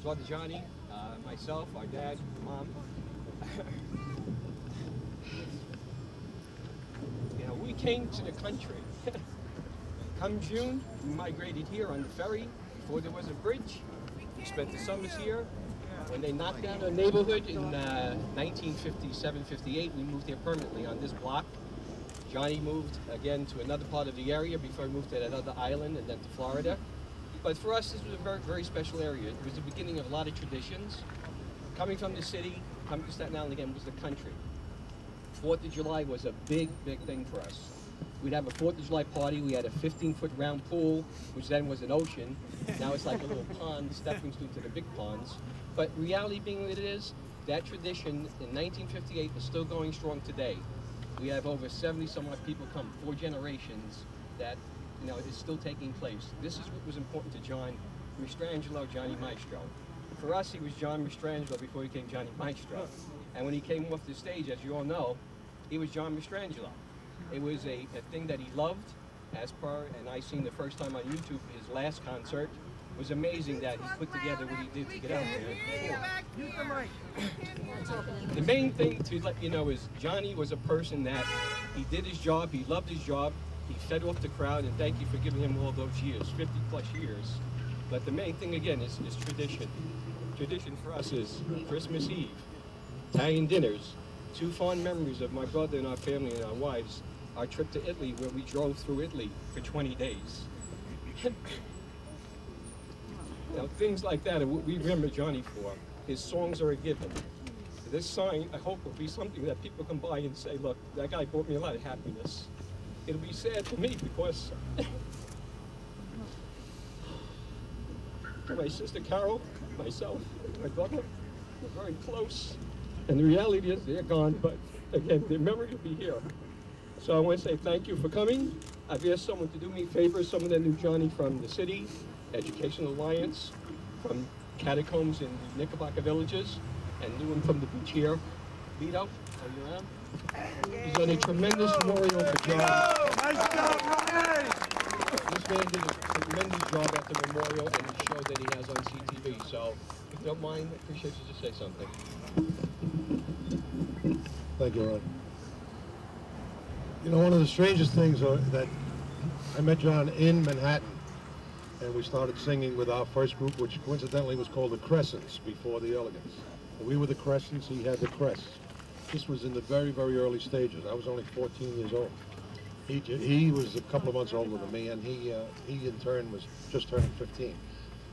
Father Johnny, myself, our dad, mom. You know, we came to the country. Come June, we migrated here on the ferry before there was a bridge. We spent the summers here. When they knocked down our neighborhood in 1957-58, we moved here permanently on this block. Johnny moved again to another part of the area before he moved to that other island and then to Florida. But for us, this was a very, very special area. It was the beginning of a lot of traditions. Coming from the city, coming to Staten Island again was the country. 4th of July was a big, big thing for us. We'd have a 4th of July party. We had a 15-foot round pool, which then was an ocean. Now it's like a little pond, stepping stone to the big ponds. But reality being what it is, that tradition in 1958 is still going strong today. We have over 70 some odd people come, 4 generations, that is still taking place. This is what was important to John Mastrangelo, Johnny Maestro. For us, he was John Mastrangelo before he became Johnny Maestro. And when he came off the stage, as you all know, he was John Mastrangelo. It was a thing that he loved, and I seen the first time on YouTube, his last concert. It was amazing that he put together what he did to get out there. The main thing to let you know is Johnny was a person that he did his job, he loved his job, he fed off the crowd, and thank you for giving him all those years, 50 plus years. But the main thing again is tradition. Tradition for us is Christmas Eve, Italian dinners, 2 fond memories of my brother and our family and our wives, our trip to Italy where we drove through Italy for 20 days. Now, things like that are what we remember Johnny for. His songs are a given. This sign, I hope, will be something that people can buy and say, look, that guy brought me a lot of happiness. It'll be sad for me because my sister Carol, myself, my brother, we're very close. And the reality is they're gone, but again, their memory will be here. So I want to say thank you for coming. I've asked someone to do me a favor, someone that knew Johnny from the city, Education Alliance, from catacombs in the Knickerbocker villages, and knew him from the beach here. Vito, are you around? He's done a tremendous memorial for John. Nice job, Ronnie! This man did a tremendous job at the memorial and the show that he has on CTV. So, if you don't mind, I appreciate you to say something. Thank you, Ron. You know, one of the strangest things that I met John in Manhattan, and we started singing with our first group, which coincidentally was called the Crescents before the Elegants. We were the Crescents, he had the Crests. This was in the very, very early stages. I was only 14 years old. He was a couple of months older than me, and he in turn was just turning 15.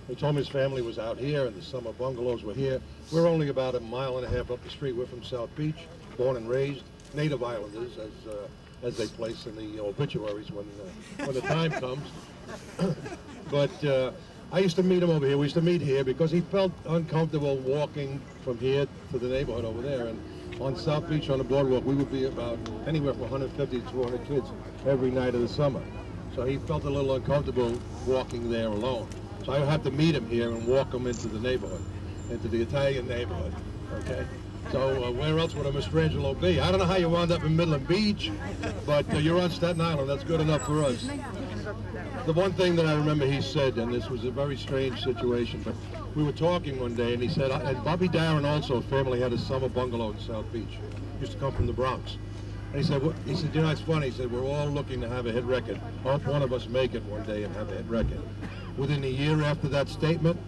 He told me his family was out here, and the summer bungalows were here. We're only about 1.5 miles up the street. We're from South Beach, born and raised, native islanders, as they place in the obituaries when the time comes. But I used to meet him over here. We used to meet here because he felt uncomfortable walking from here to the neighborhood over there. And on South Beach on the boardwalk, we would be about anywhere from 150 to 200 kids every night of the summer. So he felt a little uncomfortable walking there alone. So I had to meet him here and walk him into the neighborhood, into the Italian neighborhood, okay? So where else would a Mastrangelo be? I don't know how you wound up in Midland Beach, but you're on Staten Island. That's good enough for us. The one thing that I remember he said, and this was a very strange situation, but we were talking one day, and he said, and Bobby Darin also, family had a summer bungalow in South Beach. Used to come from the Bronx. And he said, you know, it's funny. He said, we're all looking to have a hit record. I hope one of us make it one day and have a hit record. Within a year after that statement,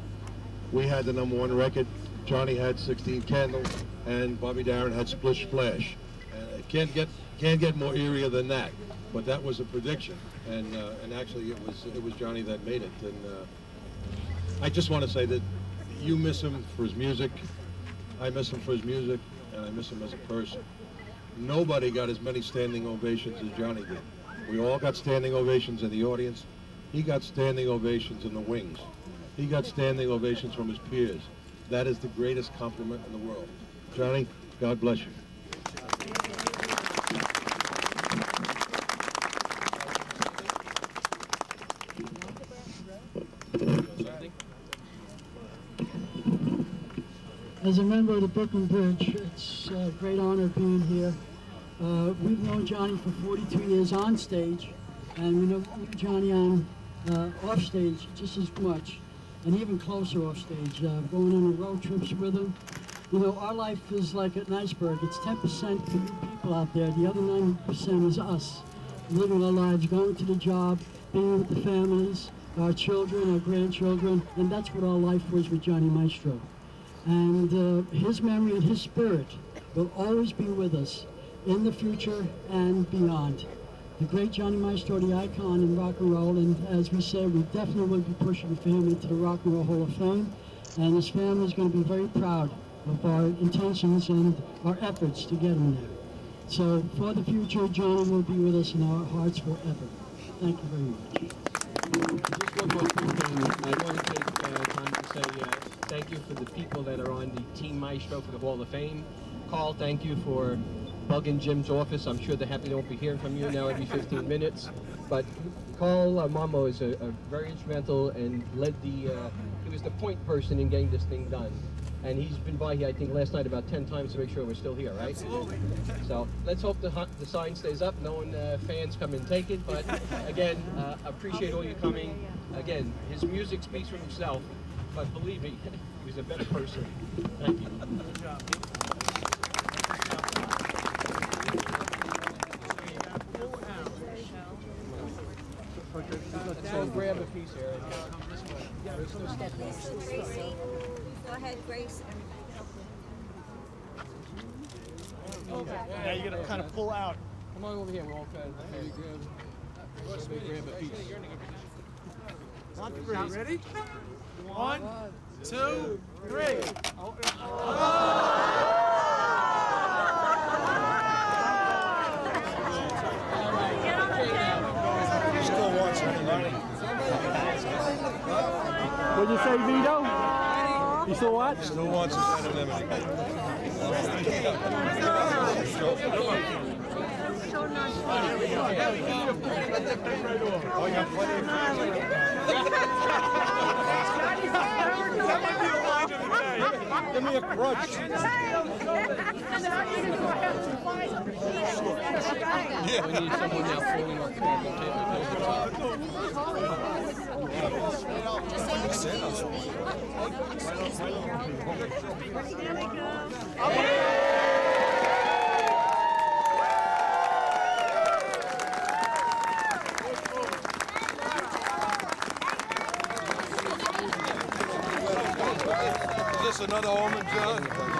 we had the #1 record. Johnny had 16 Candles, and Bobby Darin had Splish Splash. And it can't get more eerier than that. But that was a prediction, and actually it was Johnny that made it. And I just want to say that you miss him for his music. I miss him for his music, and I miss him as a person. Nobody got as many standing ovations as Johnny did. We all got standing ovations in the audience. He got standing ovations in the wings. He got standing ovations from his peers. That is the greatest compliment in the world. Johnny, God bless you. As a member of the Brooklyn Bridge, it's a great honor being here. We've known Johnny for 42 years on stage, and we know Johnny on off stage just as much. and even closer off stage, going on the road trips with him. You know, our life is like an iceberg. It's 10% for you people out there. The other 90% is us, living our lives, going to the job, being with the families, our children, our grandchildren, and that's what our life was with Johnny Maestro. And his memory and his spirit will always be with us in the future and beyond. The great Johnny Maestro, the icon in rock and roll, and as we said, we definitely will be pushing for him into the Rock and Roll Hall of Fame, and his family is going to be very proud of our intentions and our efforts to get him there. So for the future, Johnny will be with us in our hearts forever. Thank you very much. Just one more quick thing. I want to take time to say thank you for the people that are on the Team Maestro for the Hall of Fame. Carl, thank you for bugging Jim's office. I'm sure they're happy they won't be hearing from you now every 15 minutes. But Carl Mamo is a very instrumental and led the, he was the point person in getting this thing done. And he's been by here, I think, last night about 10 times to make sure we're still here, right? Absolutely. So let's hope the sign stays up. No one fans come and take it. But again, appreciate all you coming. Again, his music speaks for himself. But believe me, he was a better person. Thank you. Good job. So grab a piece here. Go ahead, Grace. Now you're gonna kind of pull out. Come on over here. We're all kind of grab a piece. Not three. Ready? 1, 2, 3. Still wants What'd you say, Vito? You still what? Still wants his anonymity. Oh, you got plenty of Give me a crutch. We need someone now falling off the table. Is this another Holman, John?